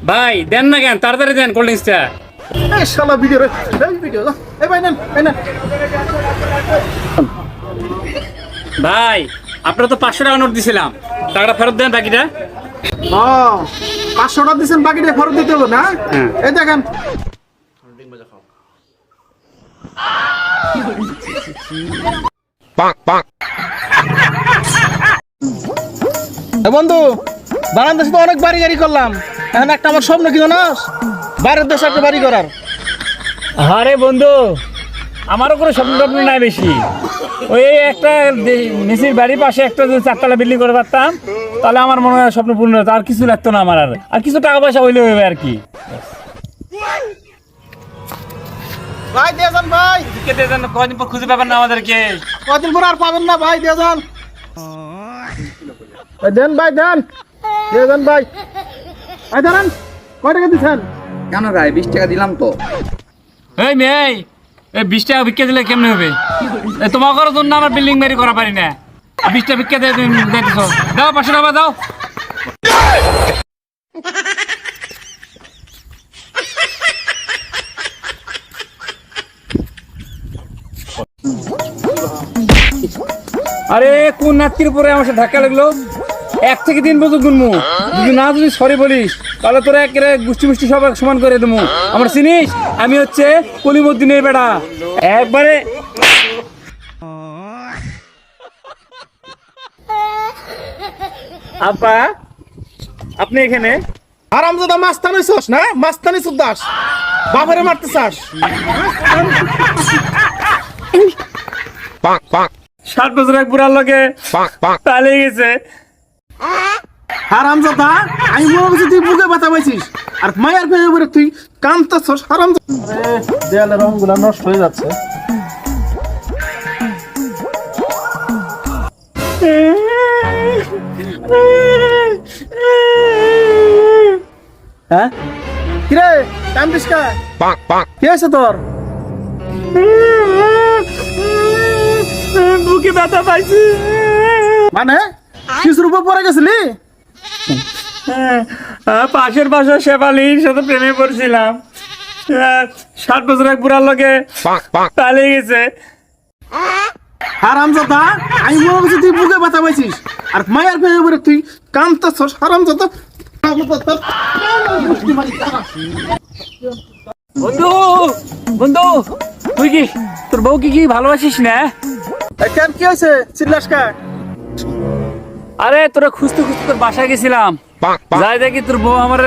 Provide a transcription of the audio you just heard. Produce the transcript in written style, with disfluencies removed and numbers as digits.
ভাই দেন না কেন, তাড়াতাড়ি দেন কোল্ড ড্রিঙ্কসটা। এই শালা ভিডিও রে, এই ভিডিও এই ভাই নেন এই নেন। ভাই আপনারা তো 500 টাকা নোট দিছিলাম, টাকাটা ফেরত দেন বাকিটা। ও 500 টাকা দিছেন, বাকিটা ফেরত দিতে হবে না? এই দেখেন বন্ধু, বারান্দায় তো অনেক বাড়ি গাড়ি করলাম, এখন একটা আমার স্বপ্ন কি জানাস, বাইরের দেশে একটা বাড়ি করার। আরে বন্ধু, আমারও কোনো স্বপ্ন টপ্ন নাই বেশি। ওই একটা মেসির বাড়ির পাশে একটা যদি 4 তলা বিল্ডিং করে পারতাম, তাহলে আমার মনে হয় স্বপ্ন পূর্ণ হতো। আর কিছু লাগতো না আমার, আর কিছু টাকা পয়সা হইলে হবে আর কি। ভাই দিয়ে যান ভাই, কদিন পর খুঁজে পাবেন না আমাদেরকে। কদিন পর আর পাবেন না ভাই, দিয়ে যান দেন ভাই, দেন দিয়ে যান ভাই। ভাই দাঁড়ান, কয় টাকা দিচ্ছেন? কেন ভাই 20 টাকা দিলাম তো। এই মেয়ে, এই 20 টাকা ভিক্ষা দিলে কেমনে হবে? তোমার জন্য আমার বিল্ডিং বাড়ি করা পারি না, 20 টাকা ভিক্ষা দিয়ে তুমি দিতেছো। দাও 500 টাকা দাও। আরে কোন নাতির উপরে আমার সাথে ধাক্কা লাগলো? 1 থেকে 3 বছর গুনমু, যদি সরি বলিস তাহলে তোরা একেবারে গুষ্টি মুষ্টি সব সমান করে দেবো। আমার চিনিস, আমি হচ্ছে কলিমুদ্দিনের বেটা একবারে। আপা আপনি এখানে? আরামজাদা মাস্তানি চাস না, মাস্তানি সুদাস, বাবারে মারতে চাস? 60 বছর এক বুড়ার লগে পালিয়ে গেছে। হারামজাদা, আমি মনে করছি তুই বুকে ব্যথা পাইছিস, আর মায়ের ফেলে পরে তুই কাঁদতেছস। হারামজাদা, দেয়ালের রংগুলা নষ্ট হয়ে যাচ্ছে। হ্যাঁ কিরে কান্দিস কা? কি হয়েছে তোর? বুকে ব্যথা পাইছি। মানে কিছুর উপর পড়ে গেছিলি? পাশের বাসার শেফালির সাথে প্রেমে পড়ছিলাম, 60 বছর এক বুড়ার লগে পালিয়ে গেছে। হারামজাদা, আমি মনে করছি তুই বুকে ব্যথা পাইছিস, আর মায়ের ফেলে পরে তুই কাঁদতেছস। হারামজাদা, বন্ধু বন্ধু, তুই কি তোর বউ কি ভালোবাসিস না? কেন কি হয়েছে চিল্লাস কা? আরে তোরা খুঁজতে খুঁজতে তোর বাসায় গেছিলাম, যাই দেখি তোর বউ আমার